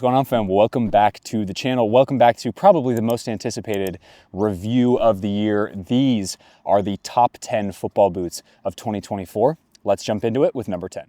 What's going on, fam? Welcome back to the channel. Welcome back to probably the most anticipated review of the year. These are the top 10 football boots of 2024. Let's jump into it with number 10.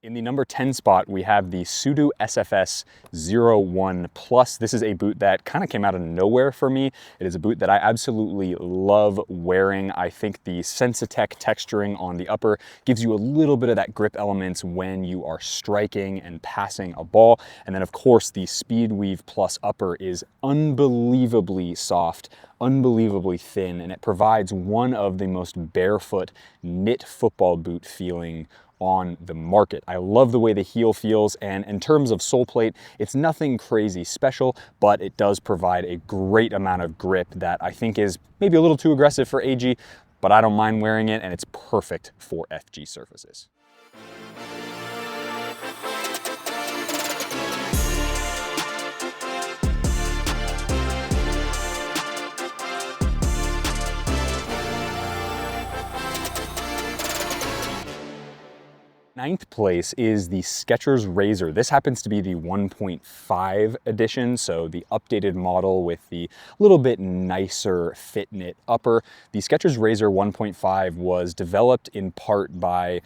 In the number 10 spot, we have the Pudu SFS01 Plus. This is a boot that kind of came out of nowhere for me. It is a boot that I absolutely love wearing. I think the Sensitech texturing on the upper gives you a little bit of that grip elements when you are striking and passing a ball. And then of course, the Speedweave Plus upper is unbelievably soft, unbelievably thin, and it provides one of the most barefoot knit football boot feeling on the market. I love the way the heel feels, and in terms of sole plate, it's nothing crazy special, but it does provide a great amount of grip that I think is maybe a little too aggressive for AG, but I don't mind wearing it, and it's perfect for FG surfaces. Ninth place is the Skechers Razor. This happens to be the 1.5 edition, so the updated model with the little bit nicer fit knit upper. The Skechers Razor 1.5 was developed in part by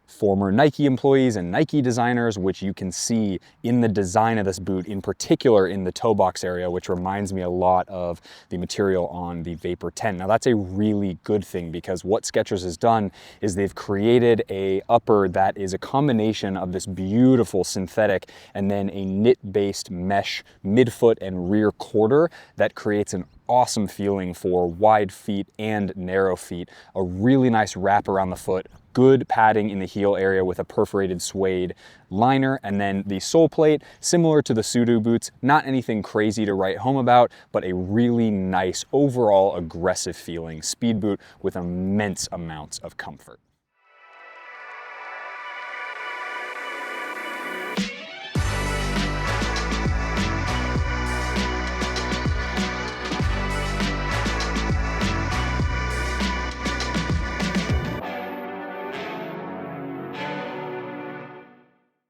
former Nike employees and Nike designers, which you can see in the design of this boot, in particular in the toe box area, which reminds me a lot of the material on the Vapor 10. Now that's a really good thing, because what Skechers has done is they've created a upper that is a combination of this beautiful synthetic and then a knit-based mesh midfoot and rear quarter that creates an awesome feeling for wide feet and narrow feet, a really nice wrap around the foot, good padding in the heel area with a perforated suede liner, and then the sole plate, similar to the Pudu boots, not anything crazy to write home about, but a really nice overall aggressive feeling speed boot with immense amounts of comfort.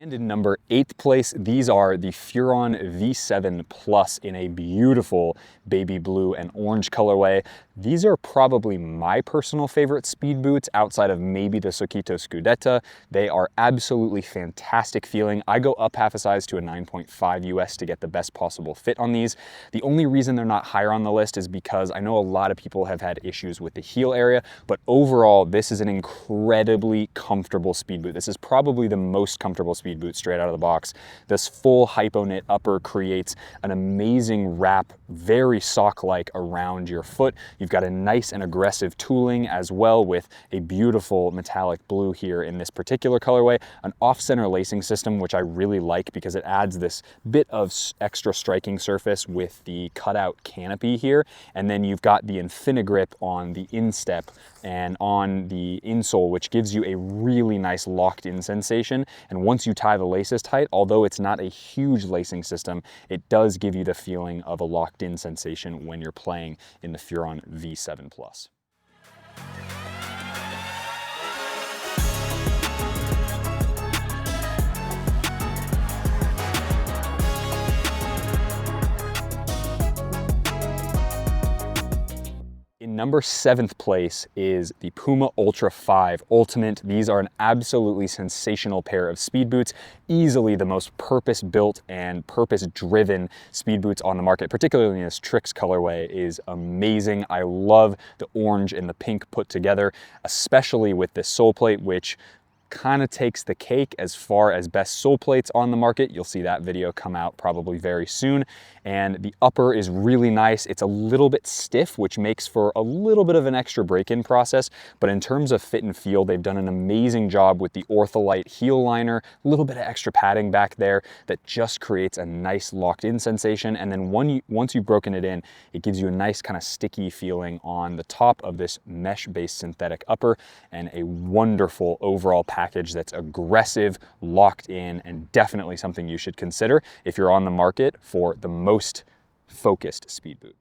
And in number 8th place, these are the Furon V7 Plus in a beautiful baby blue and orange colorway. These are probably my personal favorite speed boots outside of maybe the Sokito Scudetta. They are absolutely fantastic feeling. I go up half a size to a 9.5 US to get the best possible fit on these. The only reason they're not higher on the list is because I know a lot of people have had issues with the heel area, but overall, this is an incredibly comfortable speed boot. This is probably the most comfortable speed boot straight out of the box. This full hypo knit upper creates an amazing wrap, very sock-like around your foot. You've got a nice and aggressive tooling as well, with a beautiful metallic blue here in this particular colorway, an off-center lacing system, which I really like because it adds this bit of extra striking surface with the cutout canopy here. And then you've got the Infinigrip on the instep and on the insole, which gives you a really nice locked-in sensation. And once you tie the laces tight, although it's not a huge lacing system, it does give you the feeling of a locked-in sensation when you're playing in the Furon V7 Plus. In number 7th place is the Puma Ultra 5 Ultimate. These are an absolutely sensational pair of speed boots, easily the most purpose-built and purpose-driven speed boots on the market, particularly in this Trix colorway is amazing. I love the orange and the pink put together, especially with this sole plate, which kind of takes the cake as far as best sole plates on the market. You'll see that video come out probably very soon. And the upper is really nice. It's a little bit stiff, which makes for a little bit of an extra break-in process. But in terms of fit and feel, they've done an amazing job with the Ortholite heel liner, a little bit of extra padding back there that just creates a nice locked-in sensation. And then once you've broken it in, it gives you a nice kind of sticky feeling on the top of this mesh-based synthetic upper and a wonderful overall padding package that's aggressive, locked in, and definitely something you should consider if you're on the market for the most focused speed boot.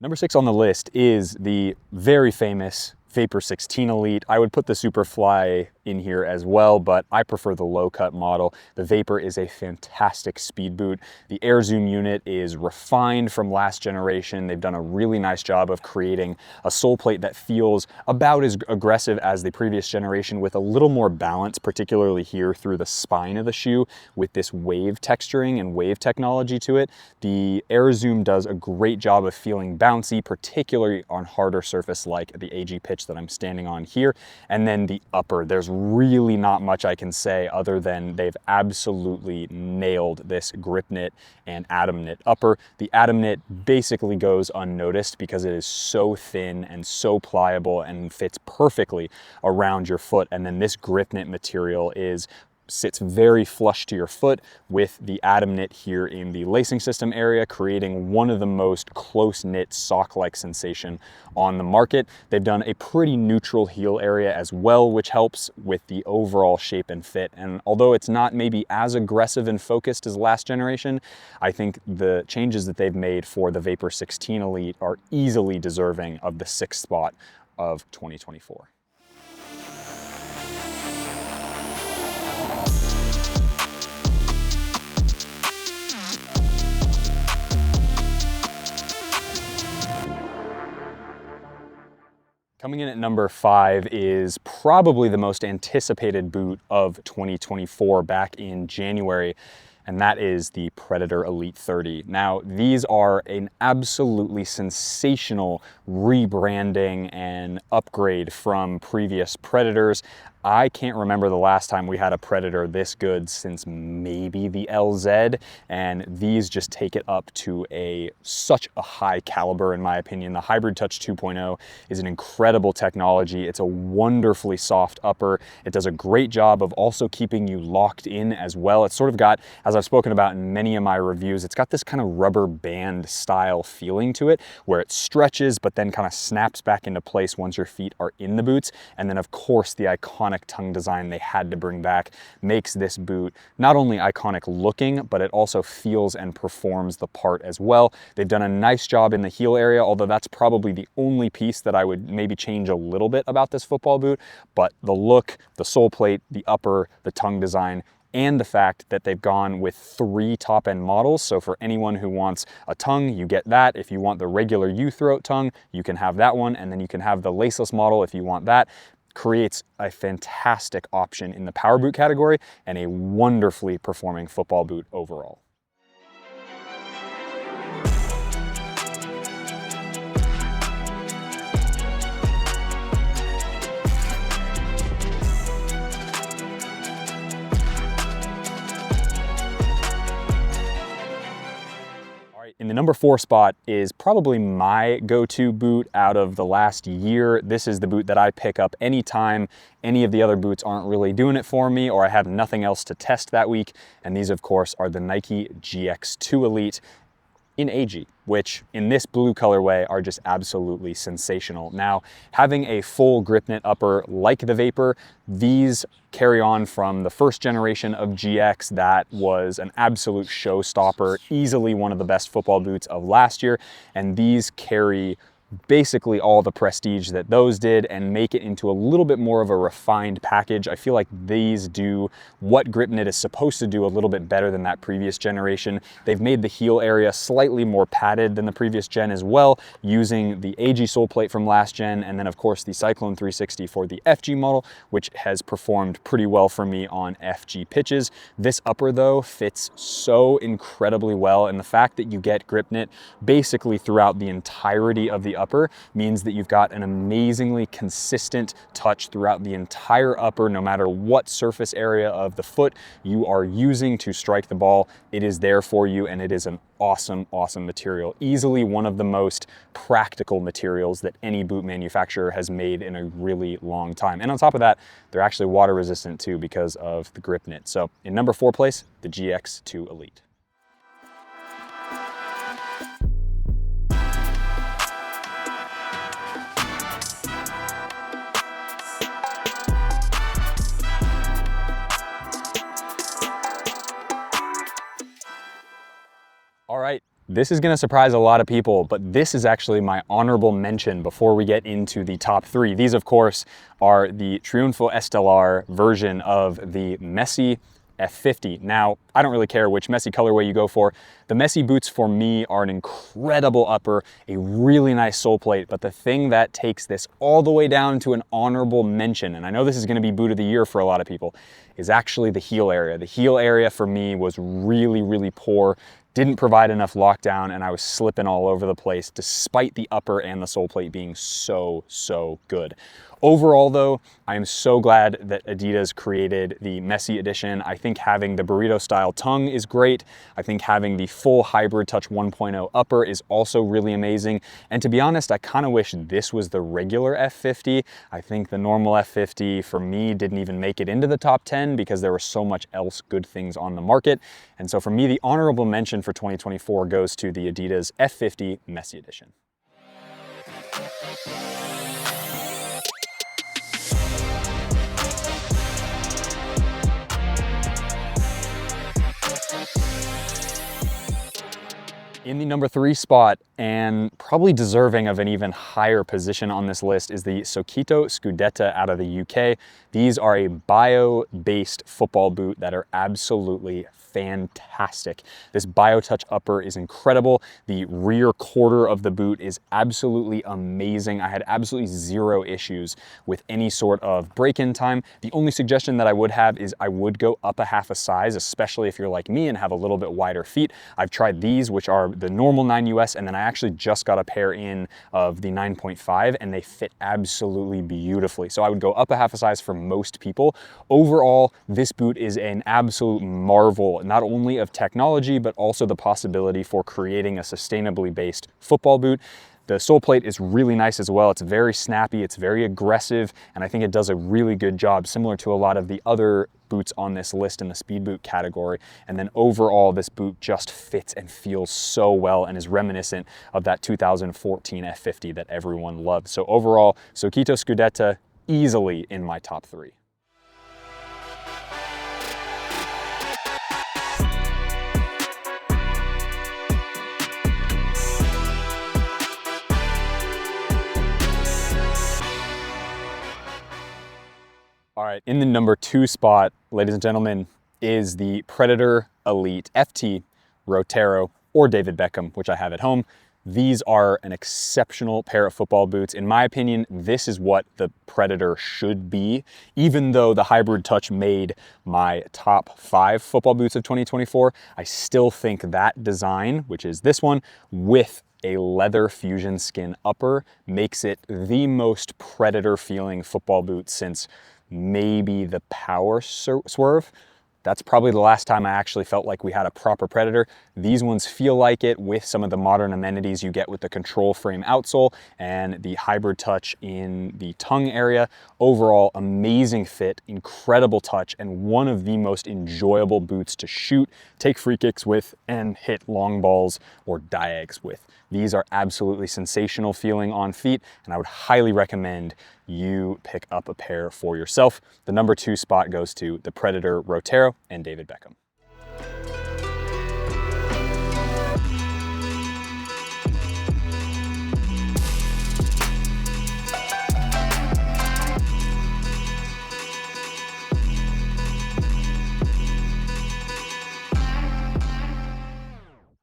Number 6 on the list is the very famous Vapor 16 Elite. I would put the Superfly in here as well, but I prefer the low cut model. The Vapor is a fantastic speed boot. The air zoom unit is refined from last generation. They've done a really nice job of creating a sole plate that feels about as aggressive as the previous generation, with a little more balance, particularly here through the spine of the shoe with this wave texturing and wave technology to it. The air zoom does a great job of feeling bouncy, particularly on harder surface like the AG pitch that I'm standing on here. And then the upper, there's really not much I can say other than they've absolutely nailed this grip knit and atom knit upper. The atom knit basically goes unnoticed because it is so thin and so pliable and fits perfectly around your foot. And then this grip knit material sits very flush to your foot with the atom knit here in the lacing system area, creating one of the most close-knit sock-like sensation on the market. They've done a pretty neutral heel area as well, which helps with the overall shape and fit. And although it's not maybe as aggressive and focused as last generation, I think the changes that they've made for the Vapor 16 Elite are easily deserving of the 6th spot of 2024. Coming in at number 5 is probably the most anticipated boot of 2024 back in January, and that is the Predator Elite 30. Now, these are an absolutely sensational rebranding and upgrade from previous Predators. I can't remember the last time we had a Predator this good since maybe the LZ, and these just take it up to such a high caliber in my opinion. The Hybrid Touch 2.0 is an incredible technology. It's a wonderfully soft upper. It does a great job of also keeping you locked in as well. It's sort of got, as I've spoken about in many of my reviews, it's got this kind of rubber band style feeling to it where it stretches but then kind of snaps back into place once your feet are in the boots. And then of course the iconic tongue design they had to bring back makes this boot not only iconic looking, but it also feels and performs the part as well. They've done a nice job in the heel area, although that's probably the only piece that I would maybe change a little bit about this football boot. But the look, the sole plate, the upper, the tongue design, and the fact that they've gone with 3 top-end models. So for anyone who wants a tongue, you get that. If you want the regular U-throat tongue, you can have that one, and then you can have the laceless model if you want that. Creates a fantastic option in the power boot category and a wonderfully performing football boot overall. In the number 4 spot is probably my go-to boot out of the last year. This is the boot that I pick up anytime any of the other boots aren't really doing it for me or I have nothing else to test that week. And these, of course, are the Nike GX2 Elite in AG, which in this blue colorway are just absolutely sensational. Now, having a full grip knit upper like the Vapor, these carry on from the first generation of GX that was an absolute showstopper, easily one of the best football boots of last year, and these carry basically all the prestige that those did and make it into a little bit more of a refined package. I feel like these do what grip knit is supposed to do a little bit better than that previous generation. They've made the heel area slightly more padded than the previous gen as well, using the AG sole plate from last gen, and then of course the Cyclone 360 for the FG model, which has performed pretty well for me on FG pitches. This upper though fits so incredibly well, and the fact that you get grip knit basically throughout the entirety of the upper means that you've got an amazingly consistent touch throughout the entire upper, no matter what surface area of the foot you are using to strike the ball. It is there for you, and it is an awesome, awesome material. Easily one of the most practical materials that any boot manufacturer has made in a really long time. And on top of that, they're actually water resistant too because of the grip knit. So in number 4 place, the GX2 Elite. All right, this is gonna surprise a lot of people, but this is actually my honorable mention before we get into the top 3. These, of course, are the Triunfo Estelar version of the Messi F50. Now, I don't really care which Messi colorway you go for. The Messi boots for me are an incredible upper, a really nice sole plate, but the thing that takes this all the way down to an honorable mention, and I know this is gonna be boot of the year for a lot of people, is actually the heel area. The heel area for me was really, really poor. Didn't provide enough lockdown, and I was slipping all over the place despite the upper and the sole plate being so, so good. Overall though, I am so glad that Adidas created the Messi edition. I think having the burrito style tongue is great. I think having the full hybrid touch 1.0 upper is also really amazing. And to be honest, I kind of wish this was the regular F50. I think the normal F50 for me didn't even make it into the top 10 because there was so much else good things on the market. And so for me, the honorable mention for 2024 goes to the Adidas F50 Messi edition. In the number 3 spot, and probably deserving of an even higher position on this list, is the Sokito Scudetta out of the UK. These are a bio-based football boot that are absolutely fantastic. This BioTouch upper is incredible. The rear quarter of the boot is absolutely amazing. I had absolutely zero issues with any sort of break-in time. The only suggestion that I would have is I would go up a half a size, especially if you're like me and have a little bit wider feet. I've tried these, which are the normal 9 US, and then I actually just got a pair in of the 9.5, and they fit absolutely beautifully. So I would go up a half a size for most people. Overall, this boot is an absolute marvel, not only of technology, but also the possibility for creating a sustainably based football boot. The sole plate is really nice as well. It's very snappy, it's very aggressive, and I think it does a really good job, similar to a lot of the other boots on this list in the speed boot category. And then overall, this boot just fits and feels so well and is reminiscent of that 2014 F50 that everyone loved. So overall, Sokito Scudetta easily in my top 3. All right, in the number 2 spot, ladies and gentlemen, is the Predator Elite FT, Rotero, or David Beckham, which I have at home. These are an exceptional pair of football boots. In my opinion, this is what the Predator should be. Even though the hybrid touch made my top 5 football boots of 2024, I still think that design, which is this one, with a leather fusion skin upper, makes it the most Predator feeling football boot since maybe the Power Swerve. That's probably the last time I actually felt like we had a proper Predator. These ones feel like it with some of the modern amenities you get with the control frame outsole and the hybrid touch in the tongue area. Overall, amazing fit, incredible touch, and one of the most enjoyable boots to shoot, take free kicks with, and hit long balls or diags with. These are absolutely sensational feeling on feet, and I would highly recommend you pick up a pair for yourself. The number 2 spot goes to the Predator Rotero and David Beckham.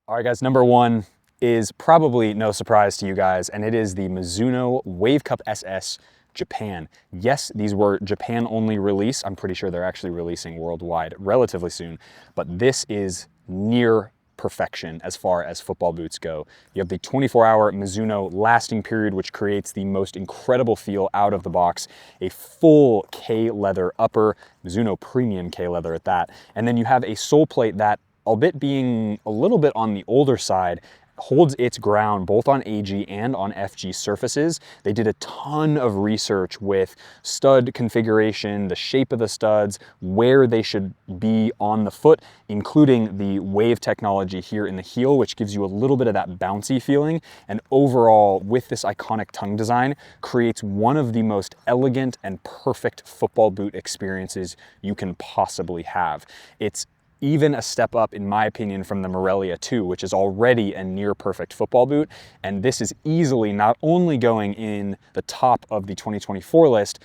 All right, guys, number 1 is probably no surprise to you guys, and it is the Mizuno Wave Cup SS Japan. Yes, these were Japan only release. I'm pretty sure they're actually releasing worldwide relatively soon, but this is near perfection as far as football boots go. You have the 24-hour Mizuno lasting period, which creates the most incredible feel out of the box, a full K leather upper, Mizuno premium K leather at that, and then you have a sole plate that, albeit being a little bit on the older side, holds its ground both on AG and on FG surfaces. They did a ton of research with stud configuration, the shape of the studs, where they should be on the foot, including the wave technology here in the heel, which gives you a little bit of that bouncy feeling. And overall, with this iconic tongue design, creates one of the most elegant and perfect football boot experiences you can possibly have. It's even a step up, in my opinion, from the Morelia 2, which is already a near perfect football boot. And this is easily not only going in the top of the 2024 list,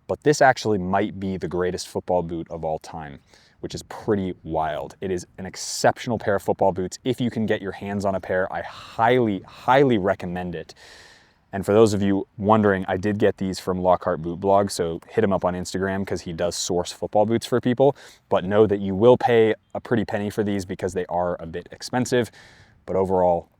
but this actually might be the greatest football boot of all time, which is pretty wild. It is an exceptional pair of football boots. If you can get your hands on a pair, I highly, highly recommend it. And for those of you wondering, I did get these from Lockhart Boot Blog, so hit him up on Instagram because he does source football boots for people. But know that you will pay a pretty penny for these because they are a bit expensive. But overall,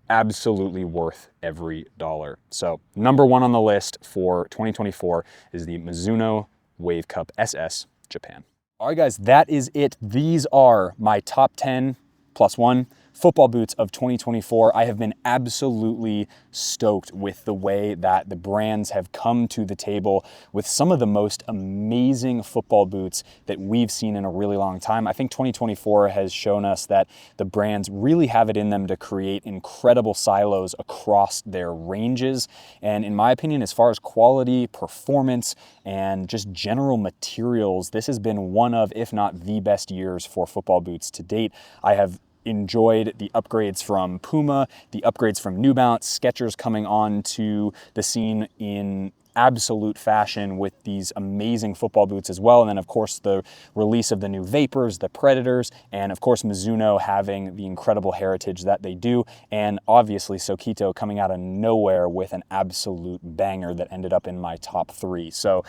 absolutely worth every dollar. So number one on the list for 2024 is the Mizuno Wave Cup SS Japan. All right, guys, that is it. These are my top 10 plus one football boots of 2024. I have been absolutely stoked with the way that the brands have come to the table with some of the most amazing football boots that we've seen in a really long time. I think 2024 has shown us that the brands really have it in them to create incredible silos across their ranges. And in my opinion, as far as quality, performance, and just general materials, this has been one of, if not the best years for football boots to date. I have enjoyed the upgrades from Puma, the upgrades from New Balance, Skechers coming on to the scene in absolute fashion with these amazing football boots as well. And then of course the release of the new Vapors, the Predators, and of course Mizuno having the incredible heritage that they do. And obviously Sokito coming out of nowhere with an absolute banger that ended up in my top 3. So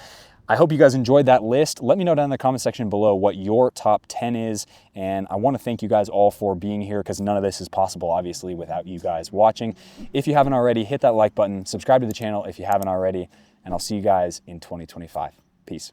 I hope you guys enjoyed that list. Let me know down in the comment section below what your top 10 is. And I want to thank you guys all for being here because none of this is possible, obviously, without you guys watching. If you haven't already, hit that like button, subscribe to the channel if you haven't already, and I'll see you guys in 2025. Peace.